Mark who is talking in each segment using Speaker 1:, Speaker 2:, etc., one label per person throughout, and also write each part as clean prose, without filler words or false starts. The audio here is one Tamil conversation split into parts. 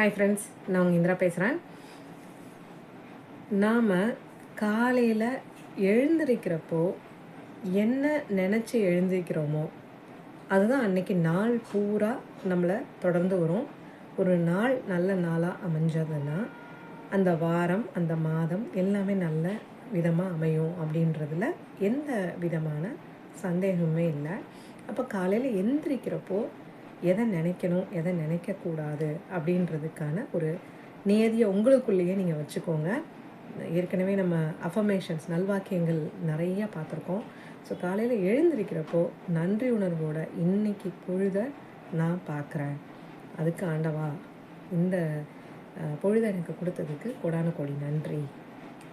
Speaker 1: ஹாய் ஃப்ரெண்ட்ஸ், நான் உங்கள் இந்திரா பேசுகிறேன். நாம் காலையில் எழுந்திருக்கிறப்போ என்ன நினச்சி எழுந்திருக்கிறோமோ அதுதான் அன்றைக்கி நாள் பூரா நம்மளை தொடர்ந்து வரும். ஒரு நாள் நல்ல நாளாக அமைஞ்சதுன்னா அந்த வாரம், அந்த மாதம் எல்லாமே நல்ல விதமாக அமையும் அப்படின்றதுல எந்த விதமான சந்தேகமே இல்லை. அப்போ காலையில் எழுந்திரிக்கிறப்போ எதை நினைக்கணும், எதை நினைக்கக்கூடாது அப்படின்றதுக்கான ஒரு நியதியை உங்களுக்குள்ளேயே நீங்கள் வச்சுக்கோங்க. ஏற்கனவே நம்ம அஃபர்மேஷன்ஸ், நல்வாக்கியங்கள் நிறையா பார்த்துருக்கோம். ஸோ காலையில் எழுந்திருக்கிறப்போ நன்றி உணர்வோட இன்றைக்கி பொழுதை நான் பார்க்குறேன், அதுக்கு ஆண்டவா இந்த பொழுதை எனக்கு கொடுத்ததுக்கு கோடான கோடி நன்றி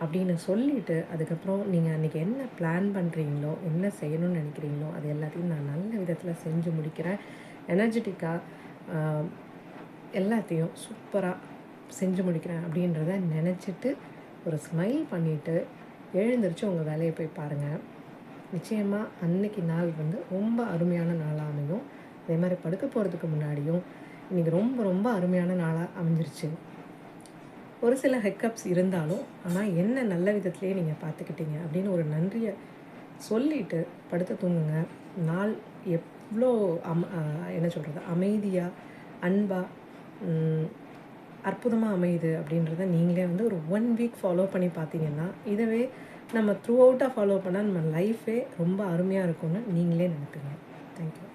Speaker 1: அப்படின்னு சொல்லிவிட்டு, அதுக்கப்புறம் நீங்கள் அன்றைக்கி என்ன பிளான் பண்ணுறீங்களோ, என்ன செய்யணும்னு நினைக்கிறீங்களோ அது எல்லாத்தையும் நான் நல்ல விதத்தில் செஞ்சு முடிக்கிறேன். எனர்ஜெட்டிக்காக எல்லாத்தையும் சூப்பராக செஞ்சு முடிக்கிறேன் அப்படின்றத நினச்சிட்டு ஒரு ஸ்மைல் பண்ணிவிட்டு எழுந்திரிச்சு உங்கள் வேலையை போய் பாருங்கள். நிச்சயமாக அன்றைக்கி நாள் ரொம்ப அருமையான நாளாக அமையும். அதே மாதிரி படுக்க போகிறதுக்கு முன்னாடியும் இன்றைக்கி ரொம்ப ரொம்ப அருமையான நாளாக அமைஞ்சிருச்சு. ஒரு சில ஹெக்கப்ஸ் இருந்தாலும் ஆனால் என்ன நல்ல விதத்துலேயே நீங்கள் பார்த்துக்கிட்டீங்க அப்படின்னு ஒரு நன்றியை சொல்லிவிட்டு படுத்து தூங்குங்க. நாள் எவ்வளோ என்ன சொல்கிறது, அமைதியாக, அன்பாக, அற்புதமாக அமையுது அப்படின்றத நீங்களே ஒரு 1 வீக் ஃபாலோ பண்ணி பார்த்தீங்கன்னா, இதவே நம்ம த்ரூ அவுட்டாக ஃபாலோ பண்ணால் நம்ம லைஃபே ரொம்ப அருமையாக இருக்கும்னு நீங்களே நினைப்பீங்க. தேங்க்யூ.